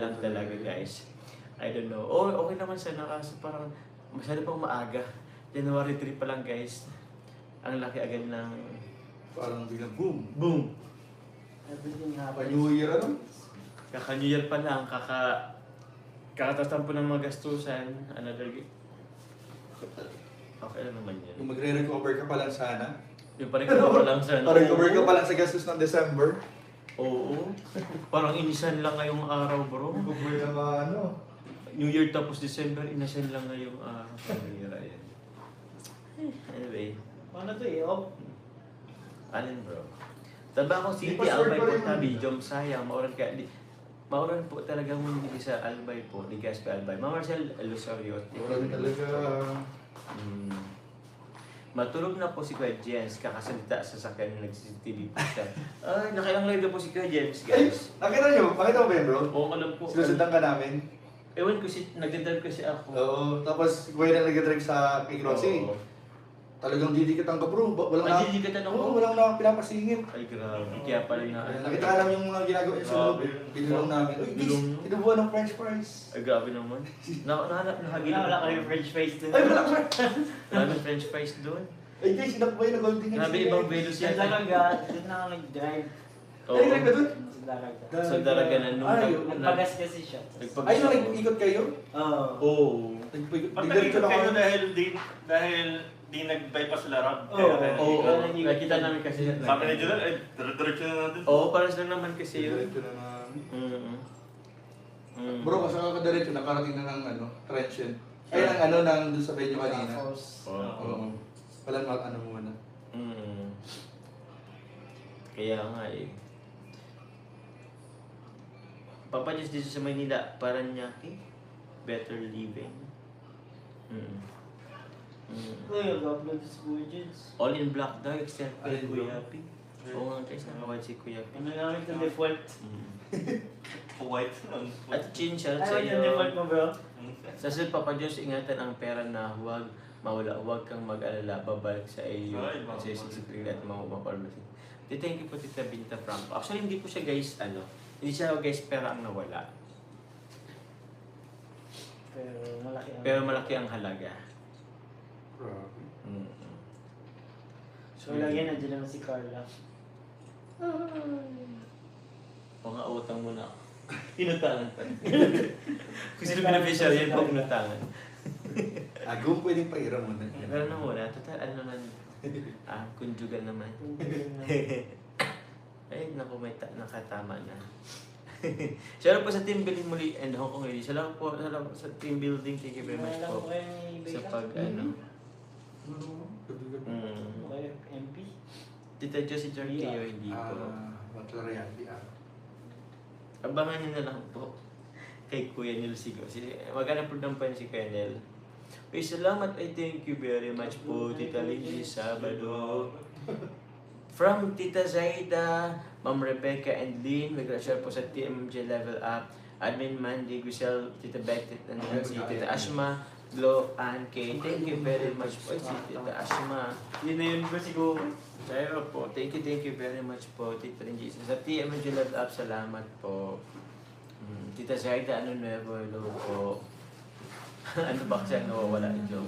lang talaga guys. I don't know. Oh, okay naman sana kasi parang masyado pang maaga. January 3 pa lang guys. Ang laki agad ng... Parang biglang boom. Boom! Everything happens. Pa-New Year ano? Kaka-New Year pa lang, kakatatampo ng mga gastusan. Another... Okay lang naman yan. Kung magre-recover ka pa lang sana. Yung pa-recover pa lang sana. Pa-recover ka pa lang sa gastos ng December. Oo. Parang inisan lang ngayong araw bro. Recover na ba ano? New Year tapos December, inasan lang ngayong araw. Panira yan. Anyway. Paano to eh? Oh. Alin bro? Trabaho City, Di pa sure Albay pa po rin tabi, yun. Jom sayang, mauran ka. Mauran po talagang hindi sa Albay po, di gas pa Albay. Mama Marcel Lusorio. Wala din talaga. Matulog na po si Kuya James, kakasalita sa sakyan ng nag-CCTV po siya. Ay, nakailang live na po si Kuya James, Ay, guys. nakita nyo? Pakita mo ba yun bro? Oo, alam po. Sinusundan ka namin. Ewan ko si, nagdadrive kasi ako. Oo, tapos kuya na nag-drive sa King Rossi. Oo. Talagang didikit ang bro. Walang Ay, didikit ang Oo, bro? walang na pinapasingit. Ay, grabe. Kaya pala na. Nakita ka namin yung mga ginagawa niya sa loob. Grabe. Binulong namin. Uy, guys, Binulong. tinubuan ng french fries. Ay, grabe naman. Nahagilap. Wala kayong French fries dun. Ay, wala ka. Maraming french fries doon. Ay, guys, sinakbay na golden eggs. Grabe, ibang velos Sa yan. Daraga, dun na ako nag-drive. Oo. Ay, nag ba dun? Sa Daraga. Sa Daraga na nung... Ay, Nagpagas kasi siya. Ay, nung nag-ikot kayo? Oo. Oo. Nag-diretso na kayo kayo. dahil di nag-bypass sa larab. Oo. Oo. Nakita namin kasi. Sabi ni Jonel, ay, diretso na natin. Oo, paras lang naman kasi yun. Diretso na namin. Mm. Bro, kasi kakadiretso, nakarating na ng trench yun. Ay, ng ng doon sa venue kanina. Oo. Walang ano mo na. Mm. Kaya nga eh. Papadyos dito sa Manila, Paranaque, better living. Mm. Mm. Uy, mag-upload sa Kuya Jens. All in black daw, except kay Alin Kuya bro? Pi. Oo nga guys, nakawad si Kuya Pi. Ano namin itong default? Mm. White lang. At chin shout sa Ano yung default iyo. mo bro? Sa Papadyos, ingatan ang pera na huwag mawala, huwag kang mag-alala, babalik sa iyo. Ay, Kasi sisipin at mapapalmasin. Thank you po Tita Binta Franco. Actually, hindi po siya guys, hindi siya guys pera ang nawala. Pero malaki ang halaga. Grabe. Mm. So lagi nandiyan naman si Carla. O nga, utang mo na. Inutangan pa. Kung sino beneficiary yan po, inutangan. Agong pwedeng pairam mo na. Pero na muna, total ano naman, conjugal naman. Ay, naku, nakatama na. Salamat po sa team building muli and Hong Kong Lady. Salamat po sa team building. Thank you very much po sa pag Okay, MP. Tita Josie Jorqueo, hindi po. Matlarayati Abangan niyo na lang po kay Kuya Nel Sigo. Maghanap po ng pan si Kuya Nel. Uy, salamat. I thank you very much po, Tita Lindy Sabado. From Tita Zaida, Ma'am Rebecca and Lynn, mag-share po sa TMJ Level Up, Admin Mandy, Grisel, Tita Beck, Tita Nancy, Tita Ashma, Glo, Ann Kay. Thank you very much po, si Tita Ashma. Yun na yun po siguro. Pero po, thank you very much po, Tita Lindy. Sa TMJ Level Up, salamat po. Tita Zaida, ano nuevo, hello po. Ano ba kasi ang nawawala yung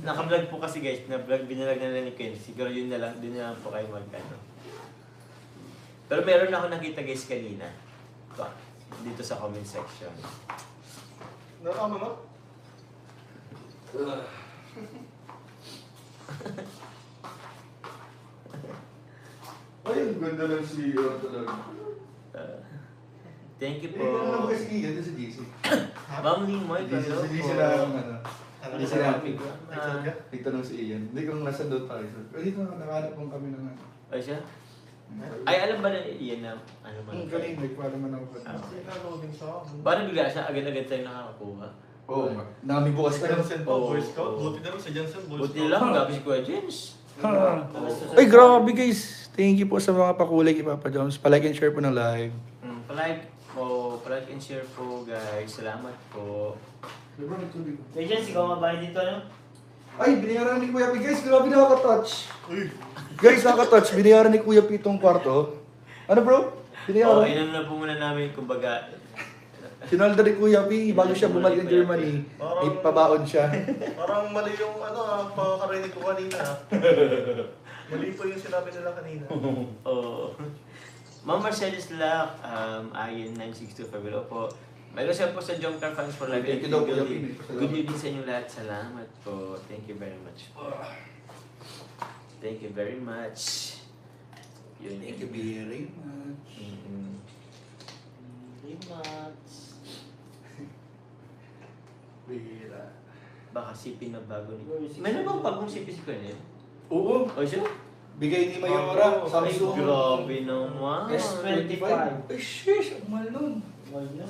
Naka-vlog po kasi guys, na-vlog, binalag na lang ni Ken. Siguro yun na lang, din na lang po kayo mag-ano. Pero meron na ako nakita guys kanina. Ito, dito sa comment section. Nakama mo? Ay, ang ganda ng CEO talaga. Thank you Eh, ano po. kasi yan sa GC? Ma'am Limoy, kayo po. Hindi sila Hindi sila Ah, nagtanong si Ian. Hindi kung nasa doon tayo. Pero dito nakahanap mong kami ng ano. Ay siya? Ay, alam ba na iyan na ano man? Kanina, nagpala man ako. Parang bigla siya, agad-agad tayo nakakakuha. Oo nga. Nami bukas ka lang. Jansen Oo, po, Boy Scout. oo. Buti na lang sa Jansen, Boy Buti Scout. lang, gabi si Kuya James. Ay, grabe guys. Thank you po sa mga pakulay kay Papa Jones. Pa-like and share po ng live. Palike and share po guys. Salamat po. Kuya Jens, ikaw mabahay dito ano? Ay, binayaran ni Kuya P. Guys, grabe nakaka-touch. Uy, Guys, nakaka-touch. Binayaran ni Kuya P itong kwarto. Ano bro? Oo, inano na po muna namin, kumbaga. Sinolda ni Kuya P, bago siya bumalik ng Germany, may pabaon siya. Parang mali yung pagkakarinig ko kanina. Mali po yung sinabi nila kanina. Oo. Ma'am Marcelis Lac, Ayin 9625, hello po. May gusto po sa Jomcar Fans for Life. Thank you daw, Kuya P. Good evening sa inyo lahat. Salamat po. Thank you very much. Thank you very much. Yun. Thank you very much. Mm-mm. Rematch. Bira. Baka sipi na bago ni... May na bang bagong sipi si Cornel? Oo, O siya? bigay ni Mayora, Ay, Samsung. grabe naman. S25. Ay, sheesh, ang mahal nun. Wag na.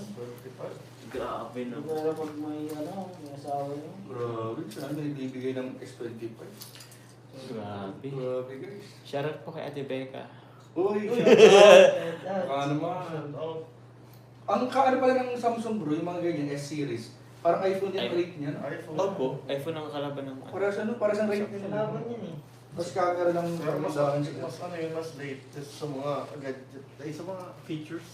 Grabe Hindi ko naman. alam pag may may asawa yun. Grabe, saan na ibibigay ng S25? Grabe. Grabe guys. Shoutout po kay Ate Becca. Uy, baka naman. Ang kaano pala ng Samsung bro, yung mga ganyan, S-series. Parang iPhone din ang rate niya, no? Opo, iPhone ang kalaban ng... Para sa ano, para sa rate Sa nila. laban yan eh. Tapos camera lang Pero mas parang sa mas ano yun, mas latest sa mga gadget, sa mga features.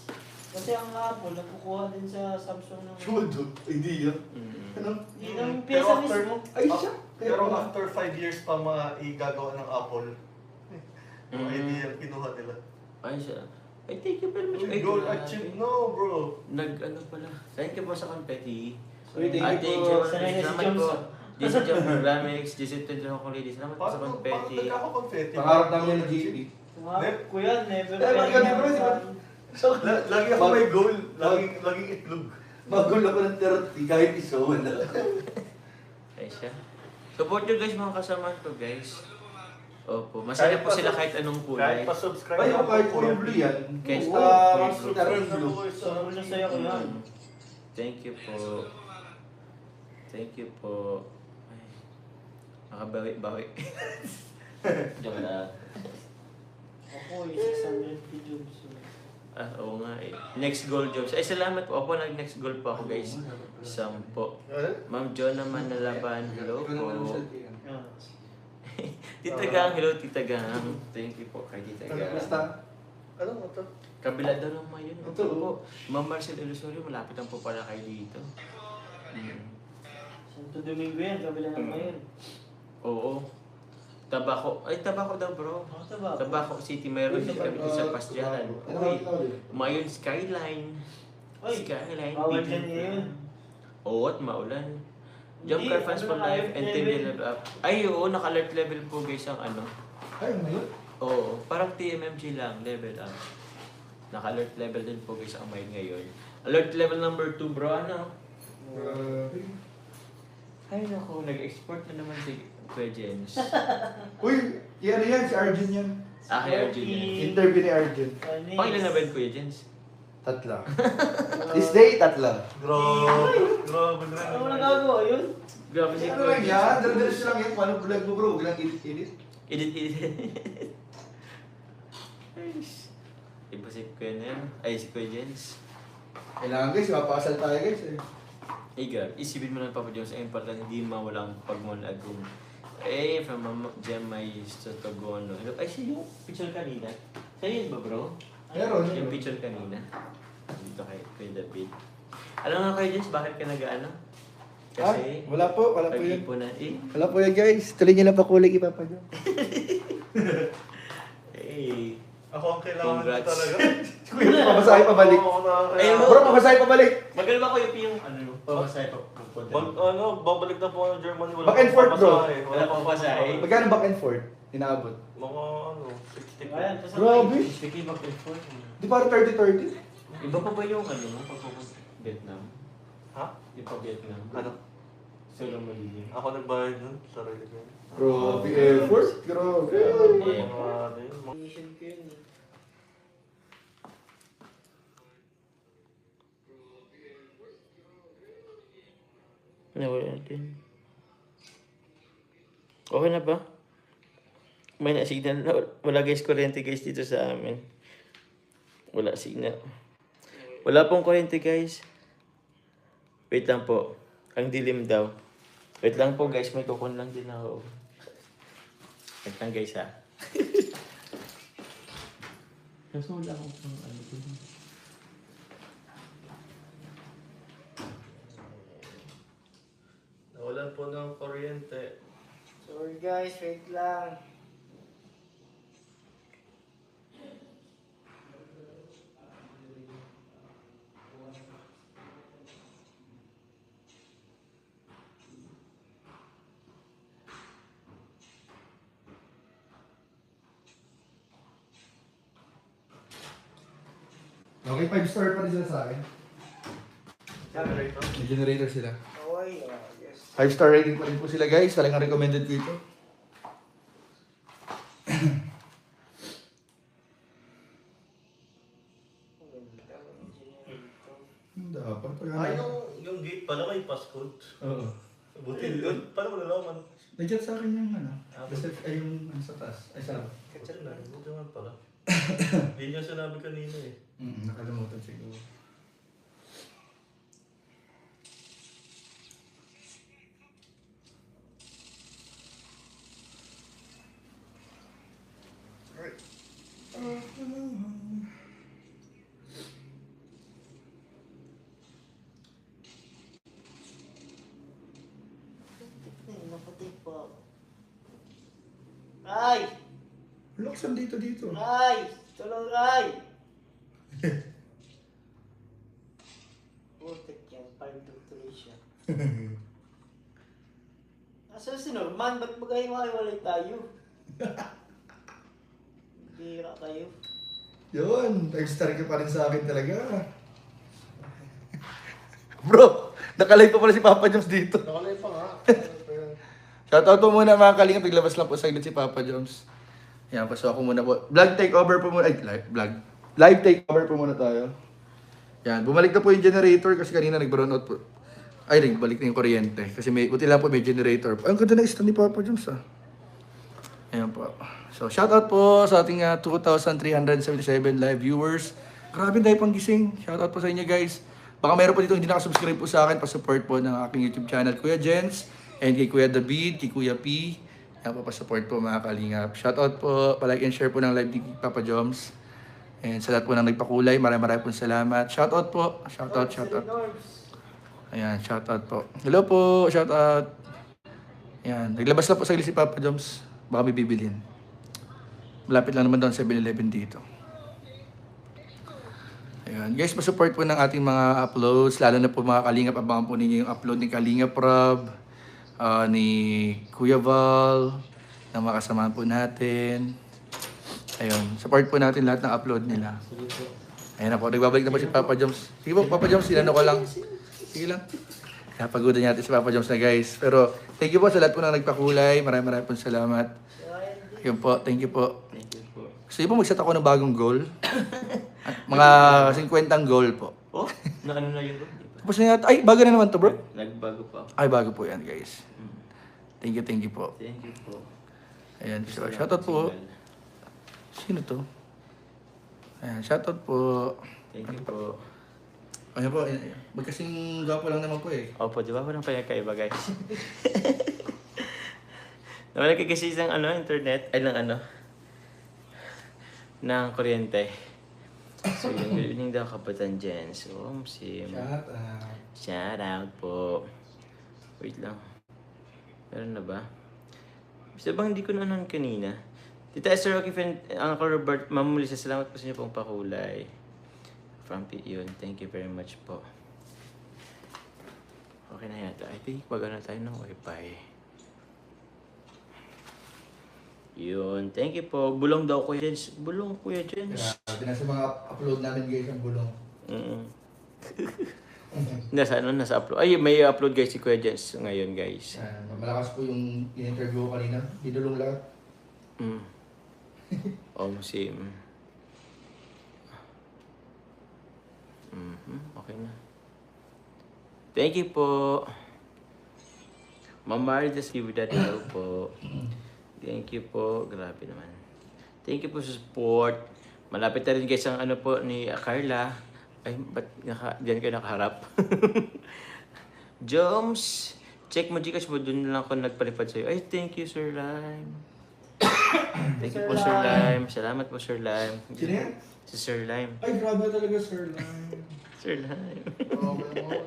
Kasi ang Apple, nagkukuha din sa Samsung ng... Chudo, hindi yan. Mm. Ano? Yun ang Pero pyesa after- mismo. Ay, siya. Kaya Pero pala. after 5 years pa mga igagawa ng Apple, yung Mm. idea kinuha nila. Ay, siya. Ay, thank you very much. Ay, Goal grabe. achieved, no bro. Nag-ano pala. Thank you po sa confetti. Uy, thank Ate you po. Sanay na si salamat po. Johnson. Jason John Ramex, Jason Tendro ko ladies. Salamat po sa Paano confetti. nagkaka-confetti? Pangarap namin yan ni JP. Kuya, never Eh, bakit ganun, bro? Lagi ako may goal, laging itlog. Magul ako ng 30 kahit isa wala. Ay, siya. Support nyo guys mga kasama ko guys. Opo, masaya po sila kahit anong kulay. Kahit pa-subscribe Ay, lang ako kahit po, puro Kuya blue P. yan. Kahit Basta, puro dark Subscribe blue. po So, muna sa'yo ko yan. Thank you po. Thank you po. Ay, makabawi-bawi. Joke lang. Ako, 600 jobs. Ah, oo nga eh. Next goal jobs. Ay, salamat po. Opo, nag-next goal po ako guys. 10. Ma'am John naman nalaban. Hello po. Tita Gang, hello Tita Gang. Thank you po kay Tita Gang. Basta, Ano mo to? Kabila daw naman yun. Ito, po. Ma'am Marcel Elusorio, malapit lang po pala kayo dito. Santo Domingo yan, kabila ng mayon. Oo. Tabako. Ay, Tabako daw bro. Ako sa ba? Tabako City, mayroon din kami dito sa Pasyalan. Uy, Mayon Skyline. Oy, Skyline. bawal PG. dyan ngayon. Oo, at maulan. Jump Hindi, car fans ano for na, life and team level. level up. Ay, oo, naka-alert level po guys ang ano. ay, may Oo, parang TMMG lang, level up. Naka-alert level din po guys ang Mayon ngayon. Alert level number 2 bro, ano? Ay naku, nag-export na naman si Kuya Jens. Uy, yan yan, si Arjun yan. Ah, kay Arjun yan. Interview ni Arjun. Pangilan na ba yun, Kuya Jens? Tatla. This day, tatla. Grabe, Ano mo nagagawa yun? Grabe si Ano Kuya lang yan? Dala-dalas lang yan. Paano vlog mo bro? Huwag lang edit-edit. Edit. Iba si Kuya na yan. Ay, si Kuya Jens. Kailangan guys, mapakasal tayo guys eh. Ay, God, isipin mo lang Papa Jones, ay pala hindi mawalang pagmunagong. Eh, from Mama Gemay Sotogono. Hello, ay, siya yung picture kanina. Sa'yo yun ba, bro? Meron. Yung picture kanina. Dito kay Kuya David. Alam nga kayo, Jens, bakit ka nag-ano? Kasi, wala po yan. pag-ipunan, eh. Wala po yan guys. Tuloy niyo lang pakulig ipapa dyan. Eh, Ako ang kailangan Congrats. nito talaga. Kuya, papasahe pabalik. Ayun, Bro, papasahe pabalik. Magaling ba Kuya P yung ano yung pamasahe pa? Babalik na po ako ng Germany. Wala Back and forth, bro. Wala pang pasahe. Magkano back and forth? Inaabot. Mga 60 Ayan, po. kasama Grabe. Sticky back and forth. Di parang 30-30? Iba pa ba yung ano, pagpupunta Vietnam? Ha? Yung pa Vietnam? Ano? Solo magiging. Ako nagbayad nun. Sarili ko. Grabe effort. Grabe. Eh, Mission ko yun eh. nawala natin. Okay na ba? May na-signal na. Wala guys, kuryente guys dito sa amin. Wala signal. Wala pong kuryente guys. Wait lang po. Ang dilim daw. Wait lang po guys, may kukun lang din ako. Wait lang guys ha. Kaso wala akong pang ano ko. Nawalan po ng kuryente. Sorry guys, wait lang. Okay, 5-star pa rin sila sa akin. Generator. May generator sila. Okay, yes. 5-star rating pa rin po sila guys. Talagang recommended ko ito. Dapat. Ay, yung gate pala may passcode. Oo. Buti doon. Paano mo nalaman? Nandiyan sa akin yung ano. Basta ay yung ano sa taas. Ay sa Buti na. Buti naman pala. Hindi niya sinabi kanina eh. nakalimutan siguro. Napatay pa. Ay! Laksan dito. Ay! Tulong ay! Putik yan, parang tuloy siya. Asa si Norman? Ba't magkahiwalay tayo? Bira kayo. Yun, 5-star ka pa rin sa akin talaga. Bro, nakalive pa pala si Papa Joms dito. Nakalay pa nga. Shoutout po muna mga kalingap, naglabas lang po sa si Papa Joms. Yan, pasok ako muna po. Vlog takeover po muna. Ay, vlog. Live takeover po muna tayo. Yan, bumalik na po yung generator kasi kanina nag-brown out po. Ay, nagbalik na yung kuryente. Kasi buti lang po may generator. Ay, ang ganda na stand ni Papa Joms ah. Ayan po. So, shoutout po sa ating 2,377 live viewers. Grabe dahil pang gising. Shoutout po sa inyo guys. Baka meron po dito hindi nakasubscribe po sa akin. Pa-support po ng aking YouTube channel, Kuya Jens. And kay Kuya David, kay Kuya P. Ayan po, pa-support po mga kalingap. Shoutout po, palike and share po ng live ni Papa Joms. And sa lahat po ng nagpakulay, maraming po salamat. Shoutout po. Shoutout. Ayan, shoutout po. Hello po, shoutout. Ayan, naglabas na po sa si Papa Joms. Baka may bibilhin. Malapit lang naman doon 7-Eleven dito. Ayan. Guys, pa-support po ng ating mga uploads. Lalo na po mga Kalingap. Abangan po ninyo yung upload ni Kalingap Rob, ni Kuya Val, na mga kasamahan po natin. Ayun. Support po natin lahat ng upload nila. Ayan na po. Nagbabalik na po si Papa Joms. Sige po, Papa Joms. Sinano ko lang. Sige lang. Napagudan natin si Papa Joms na guys. Pero thank you po sa lahat po na nagpakulay. Maraming po salamat. Yun po, thank you po. Thank you po. Gusto niyo po mag-set ako ng bagong goal? Mga 50 goal po. Oh, na ano na yun bro? Tapos na yata, ay, bago na naman to bro. Nagbago pa ako. Ay, bago po yan guys. Thank you po. Thank you po. Ayan, shoutout po. Sino to? Ayan, shoutout po. Thank you po. Ayan po, magkasing gwapo lang naman po eh. Opo, di ba walang pinagkaiba guys? Nawala ka kasi isang internet, ay ng ng kuryente. So yun, good evening daw Kapatan Jens. So, Sim. Shout out po. Wait lang. Meron na ba? Basta bang hindi ko na anon kanina? Tita Esther Rocky Fan, Uncle Robert, Ma'am Melissa, salamat po sa inyo pong pakulay. From yun, thank you very much po. Okay na yata. I think baga na tayo ng wifi. Yun, thank you po. Bulong daw Kuya Jens. Bulong Kuya Jens. Grabe na sa mga upload namin guys ang bulong. Nasa upload. Ay, may upload guys si Kuya Jens ngayon guys. Malakas po yung in-interview ko kanina. Didulong lahat. Sim. Okay na. Thank you po. Ma'am Maridas, give that hello po. Thank you po. Grabe naman. Thank you po sa support. Malapit na rin guys ang po ni Carla. Ay, ba't diyan kayo nakaharap? Joms, check mo Gcash mo. Doon lang ako nagpalipad sa'yo. Ay, thank you Sir Lime. Thank you po Sir Lime. Salamat po Sir Lime. Sino yan? Si Sir Lime. Ay, grabe talaga, Sir Lime. Sir Lime. Okay mo.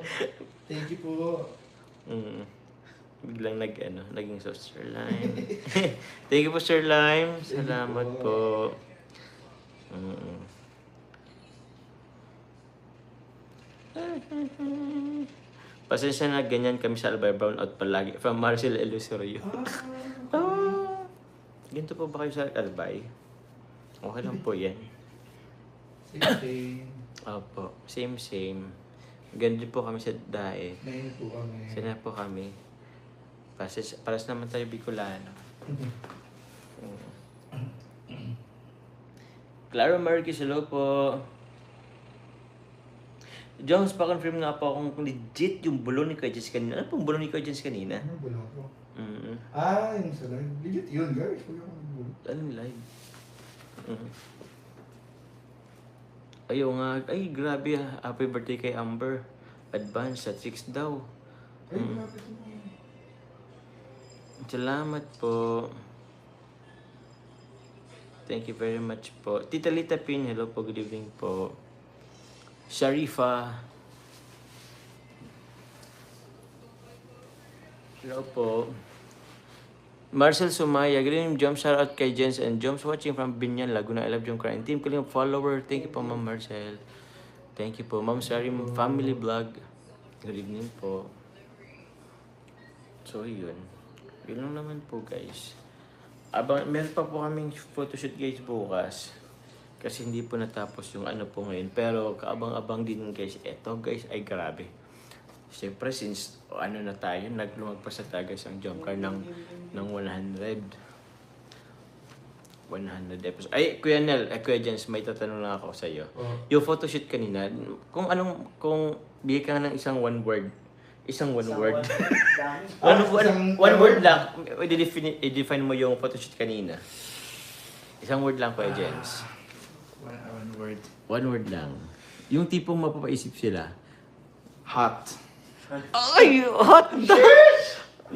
Thank you po. Biglang naging so Sir Lime. Thank you po, Sir Lime. Salamat po. Pasensya na ganyan kami sa Albay Brown out palagi. From Marcel Elusorio. Ganito po ba kayo sa Albay? Okay lang po yan. Same. Opo, same. Ganito po kami sa DAE. Ngayon po kami. Sana po kami. Paras naman tayo Bicolano. Clara Marquez, hello po. Jones, pa-confirm nga po kung legit yung bulong ni Kuya Jens kanina. Ano pong bulong ni Kuya Jens kanina? Ano ba lang po? Mm-hmm. Yung sa live. Legit yun, guys. Huwag akong magulo. Anong live? Ayaw nga. Ay, grabe ah. Happy birthday kay Amber. Advance at 6 daw. Ay, grabe ito. Salamat po. Thank you very much po. Tita Lita Pin, hello po. Good evening po. Sharifa. Hello po. Marcel Sumaya, good evening, Joms. Shout out kay Jens and Joms watching from Binyan, Laguna. I love Jom Crying Team. Kaling follower. Thank you po, Ma'am Marcel. Thank you po. Ma'am Sari, family vlog. Good evening po. So, yun. Yun lang naman po, guys. Meron pa po kaming photoshoot, guys, bukas. Kasi hindi po natapos yung ano po ngayon. Pero kaabang-abang din, guys. Eto, guys, ay grabe. Siyempre, since ano na tayo, naglumagpas na tayo, guys, ang jump car ng 100 episodes. Ay, Kuya Nel, Kuya Jens, may tatanong lang ako sa iyo. Yung photoshoot kanina, kung bigay ka ng isang one word. One word lang. I-define mo yung photoshoot kanina. Isang word lang, Kuya Jens. One word. One word lang. Yung tipong mapapaisip sila. Hot. Ay, hot!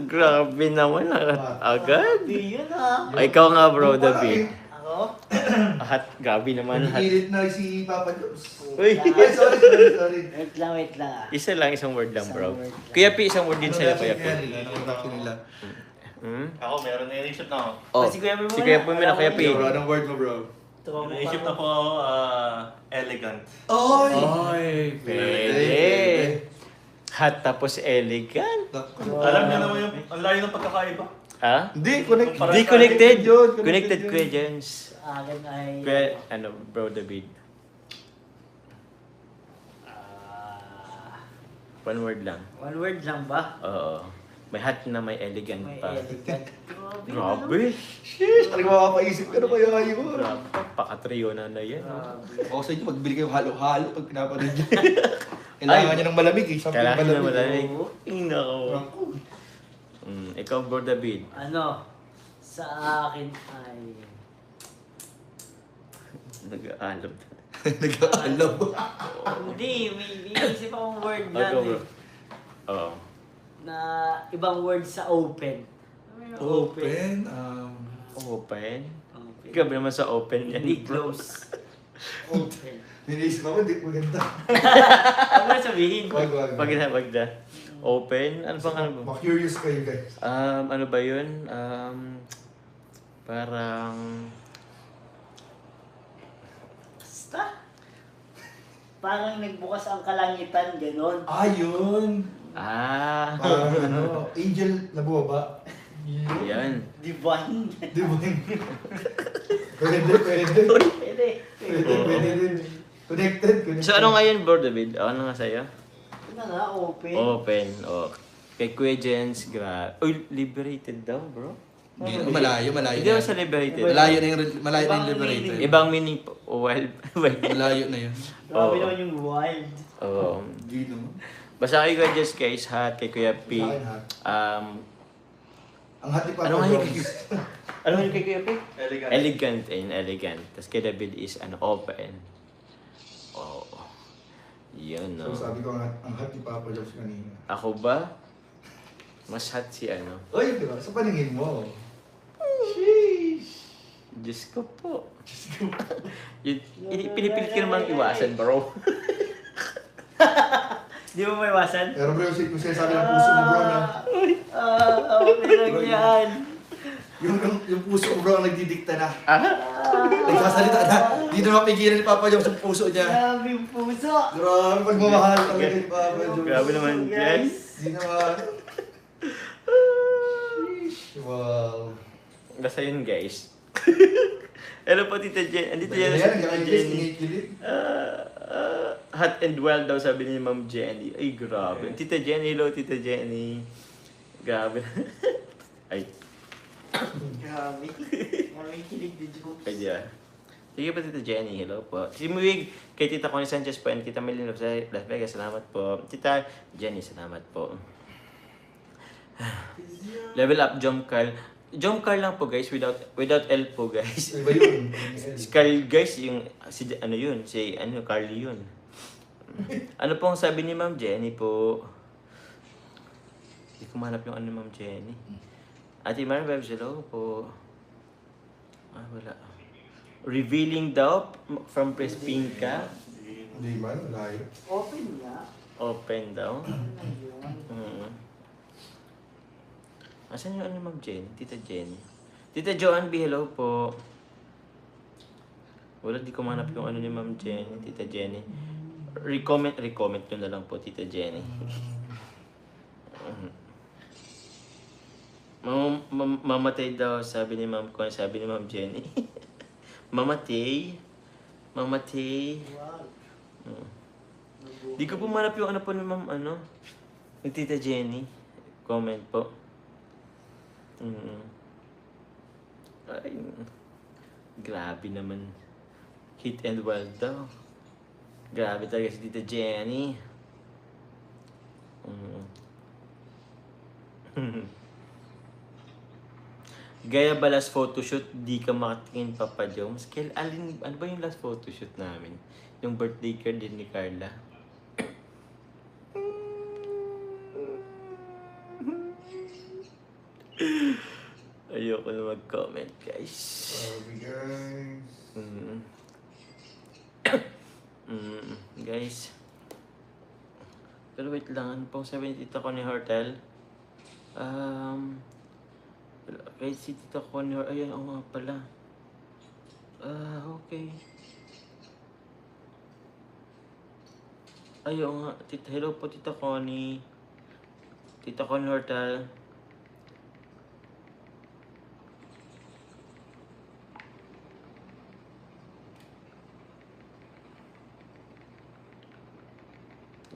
Grabe naman. Agad. Di yun ah. Ay, ikaw nga, bro, David. Ako? Hot. Grabe naman. Hot. Nag-iilit na si Papa Jones. Uy. Ay, sorry. Wait lang ah. Isa lang, isang word lang, bro. Isang word lang. Kuya P, isang word din sa'yo, Kuya P. Ano reaction nila? Ako, meron na inisip na ako. Oh, Si Kuya P muna. si Kuya P muna, Kuya P. Bro, anong word mo, bro? Naisip na po elegant. Oy! Ay, pwede. Hot tapos elegant. Alam niyo naman yung ang layo ng pagkakaiba. Ha? Hindi, connected. Di connected. yun. Connected, yun. Kuya Jens. Sa akin ay... Kuya, bro David. One word lang. One word lang ba? Oo. May hot na may elegant May pa. elegant. Grabe. Sheesh! Talagang makapaisip ka na kaya yun. Grabe. Paka-trio na yan. No? Ako sa inyo, magbili kayo halo-halo pag pinapanood nyo. Kailangan nyo ng malamig eh. Something Kailangan na malamig. malamig. Nako. Franco. Ikaw, bro David. Ano? Sa akin ay... Nag-aalab. Nag-aalab. Hindi, may iisip akong word na Go, bro. Oo. na ibang word sa open. Open. Open? Open. Grabe naman sa open yan. Hindi close. Open. Nilisip ako, hindi maganda. Ano na sabihin? Wag. Wag na. Open? Ano bang ano? Ma-curious kayo guys. Ano ba yun? Parang... Basta. Parang nagbukas ang kalangitan, ganon. Yun. Parang angel na bumaba. Yan. Divine. Di ba? Pwede. Pwede. Pwede. Connected. So ano nga yun, bro David? Ano nga sa'yo? Ano na, open. Open. Kay Kuya Jens, Uy, liberated daw, bro. Malayo Hindi na. ako sa liberated. Malayo na yung liberated. Ibang meaning po. Wild. Malayo na yun. Grabe Oo. naman yung wild. Oo. Hindi naman. Basta kay Kuya Jens, guys, hot. Kay Kuya P. Sa akin, hot. Ang hati pa Ano nga bro. yun? Ano yung kay Kuya P? Elegant. Elegant and elegant. Tapos kay David is open. Oo. Yun, no? So sabi ko ang hati Papa Jones kanina. Ako ba? Mas hot si Oy, diba? Sa paningin mo. Sheesh. Diyos ko po. Yun, pinipilit ko namang iwasan, bro. Di mo maiwasan? Pero bro, yung sinasabi ng puso mo bro na, Okay lang yan. yung puso mo bro ang nagdidikta na. Nagsasalita na. Hindi na mapigilan ni Papa Joms yung puso niya. Grabe yung puso. Grabe pagmamahal talaga ni Papa Joms. Grabe naman, guys. Hindi naman. Wow. Basta yun, guys. Hello po, Tita Jen. Andito yan si Ayan, Tita guys, Jenny. kinikilig. Hot and wild daw, sabi ni Ma'am Jenny. Ay, grabe. Tita Jenny, hello, Tita Jenny. Grabe. Ay, Grabe. Maraming kilig din Joms. ay, diyan. Sige po, Tita Jenny. Hello po. Si Muwig, kay Tita Connie Sanchez po, and Tita Melin of Las Vegas, salamat po. Tita Jenny, salamat po. Level up, Jom Carl. Jom Carl lang po, guys, without L po, guys. Iba yun. Si Carl, guys, yung, si Carly yun. Ano pong sabi ni Ma'am Jenny po? Hindi ko mahanap yung ano ni Ma'am Jenny. Ate Maribel, hello po. Wala. Revealing daw from Press Pinka. Hindi man, layo. Open nga. Open daw. Ano na yun? Asan yung ano ni Ma'am Jenny? Tita Jenny. Tita Joanne B, hello po. Wala, di ko manap yung ano ni Ma'am Jenny. Tita Jenny. Recommend nyo na lang po, Tita Jenny. Mamatay daw, sabi ni Ma'am Con, sabi ni Ma'am Jenny. Mamatay. Wow. Di ko po manap yung ano po ni Ma'am, ni Tita Jenny. Comment po. Ay, grabe naman. Hit and wild daw. Grabe talaga si Tita Jenny. Gaya ba last photoshoot, di ka makatingin Papa Joms? Ano ba yung last photoshoot namin? Yung birthday card din ni Carla. Ayoko na mag-comment, guys. Sorry guys. Guys. Pero wait lang, ano pong sabi ni Tita Connie Hortel? Kay si Tita Connie Hortel, ayan, nga pala. Okay. Ayaw nga, hello po Tita Connie. Tita Connie Hortel.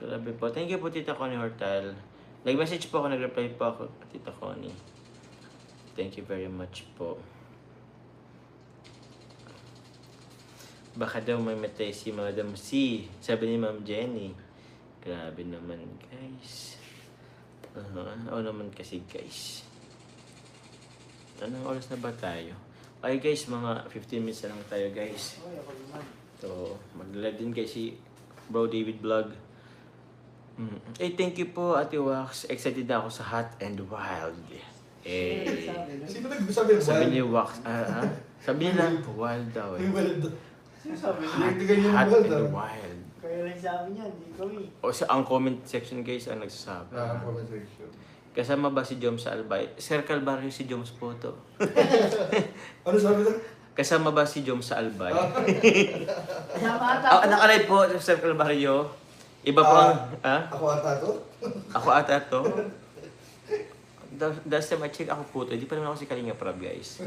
Grabe po. Thank you po, Tita Connie Hortal. Nag-message po ako, nag-reply po ako, Tita Connie. Thank you very much po. Baka daw may matay si Madam C. Sabi ni Ma'am Jenny. Grabe naman, guys. Oo naman kasi, guys. Anong oras na ba tayo? Okay, guys, mga 15 minutes na lang tayo, guys. Ay, ako naman. So, mag-live din kay si Bro David Vlog. Thank you po, Ate Wax. Excited na ako sa Hot and Wild. Sino nagsabi ng Sabi wild? ni Wax, sabi nila, wild daw eh. Yung wild. Sino sabi niya? Hot, Hindi ganyan hot wild, and wild. Kaya lang sabi niya, hindi kami. Ang comment section, guys, ang nagsasabi. Comment section. Kasama ba si Joms sa Albay? Circle Barrio si Joms po to. Ano sabi na? Kasama ba si Joms sa Albay? Kasama ata. Nakalay po sa Circle Barrio. Iba po ang... Ako ata to? Ako ata to. Last time I check ako po to. Hindi pa naman ako si Kalinga Prab, guys.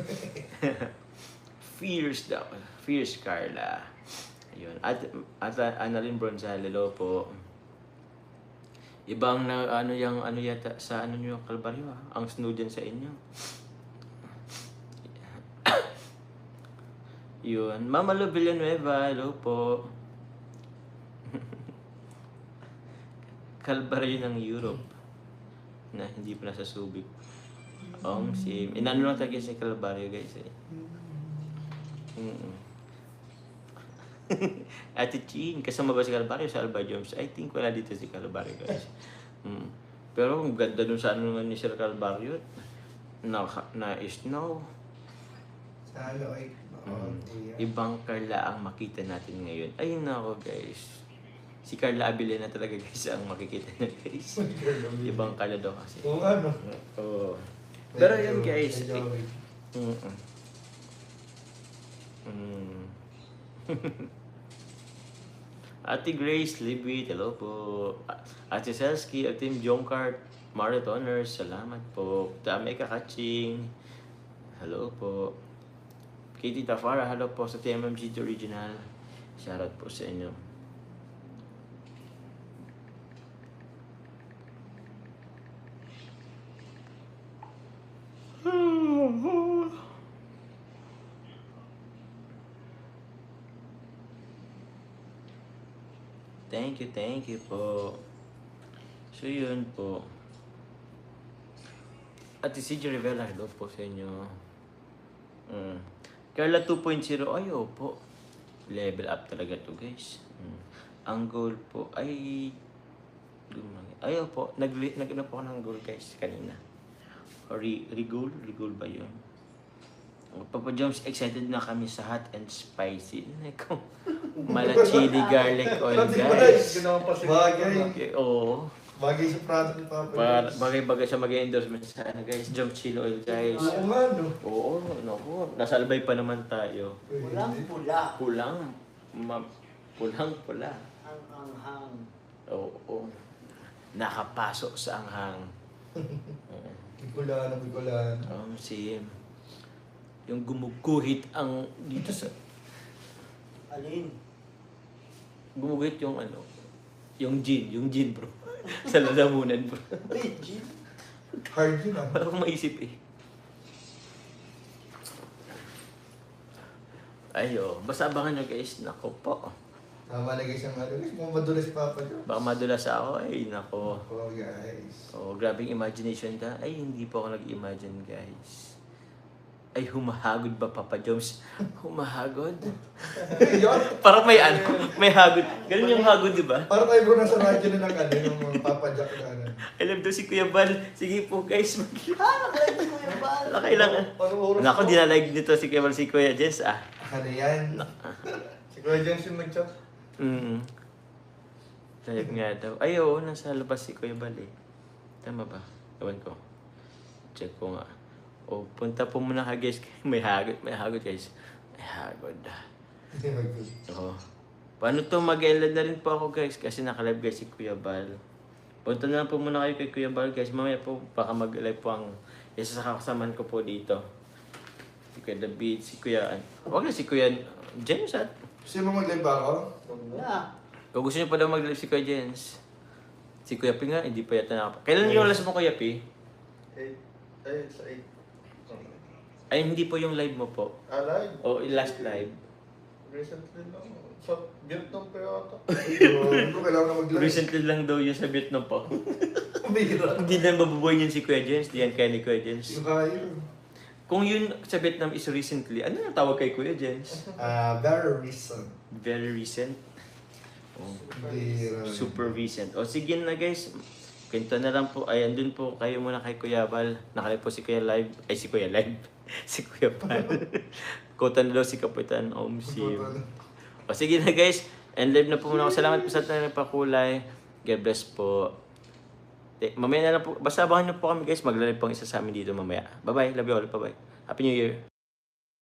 Fierce daw. Fierce Carla. Ayun. At Annalyn Bronzalelo po. Ibang na ano yata sa ano niyo Kalbaryo ang snow dyan sa inyo. Yun. Mama Lo Villanueva, hello po. Kalbaryo ng Europe na hindi pa nasa Subic. Same. Inano lang talaga si Kalbaryo, guys eh. Ate Chin, kasama ba si Kalbaryo sa Albay Joms? I think wala dito si Kalbaryo, guys. Pero ang ganda dun sa ano naman ni Sir Kalbaryo. Na snow. Hello, ay. Ibang Carla ang makita natin ngayon. Ayun na ako guys. Si Carla Abilina talaga guys ang makikita niyo guys. Ibang Carla daw kasi. Oo, ano? Oo. Pero yun guys. Ate Grace Libit, hello po. Ate Selski, at Team Jongkart, Marathoners, salamat po. Dami kakaching. Hello po. Katie Tafara, hello po sa TMMG Original. Shoutout po sa inyo. Thank you po. So yun po. Ate CJ Rivera, hello po sa inyo. Carla 2.0, ay po. Level up talaga to guys. Ang goal po ay... Ayaw po, nag-ano po ako ng goal guys kanina. Rigol ba yun? Papa Jones, excited na kami sa hot and spicy. Mala chili garlic oil guys. Bagay. Oo. Bagay sa product ni Papa. Bagay-bagay sa mag-endorsement sa guys. Jump chili oil guys. Oo nga, no? Oo, naku. Nasalbay pa naman tayo. Pulang-pula. Pulang-pula. Ang anghang. Oo. Nakapasok sa anghang. Bikulan. Sim. Yung gumuguhit ang dito sa... Alin? Gumuguhit yung yung gin bro. Sa lalamunan bro. Ay, Jim. Hard yun, ah. Wala akong maisip eh. Basta abangan nyo guys. Nako po. Tama na guys ang guys. Kung madulas si Papa Jones. Baka madulas ako. Ay, nako. Oh, guys. Grabing imagination ka. Ay, hindi po ako nag-imagine guys. Ay, humahagod ba Papa Jones? Humahagod? Parang may hagod. Ganun yung hagod, di ba? Para tayo bro nasa radyo na ng yung mga Papa Jack na I love daw si Kuya Bal. Sige po guys, Nakalike ko yung bal. kailangan. Ano oras Nako, dinalive nito si Kuya Bal, si Kuya Jens ah. Ano yan? Si Kuya James yung nag-chat. Live nga daw. Ay, oo, nasa labas si Kuya Bal eh. Tama ba? Ewan ko. Check ko nga. Punta po muna ka guys. May hagod guys. May hagod. Oo. Paano to mag-end na rin po ako guys kasi naka-live guys si Kuya Bal. Punta na lang po muna kayo kay Kuya Bal guys. Mamaya po baka mag-live po ang isa sa kasaman ko po dito. Si Kuya David, si Kuya... Huwag na si Kuya James at... Gusto mo mag-live ba ako? Wala. Kung gusto niyo pa daw mag-live si Kuya James. Si Kuya P nga, hindi pa yata nakapa. Kailan yung last mo Kuya P? Sa 8. Ay, hindi po yung live mo po. Live? O, last live. Recently lang. Sa Vietnam pa yata. Bro, kailangan na mag-live. Recently lang daw yun sa Vietnam po. Bihira. Hindi na mabubuhay yun si Kuya James. Di yan kaya ni Kuya James. Yung kaya. Kung yun sa Vietnam is recently, ano yung tawag kay Kuya James? Very recent. Very recent. Oh, Bihira. super recent. O sige na guys. Kwento na lang po. Ay, andun po kayo muna kay Kuya Bal. Nakalive po si Kuya Live. Ay, si Kuya Live. Si Kuya Bal. Kota na daw si Kapitan Om Sim. O sige na guys. And live na po muna ako. Salamat po sa ating pakulay. God bless po. Mamaya na lang po. Basta abangan nyo po kami guys. Magla-live po ang isa sa amin dito mamaya. Bye-bye. Love you all. Bye-bye. Happy New Year.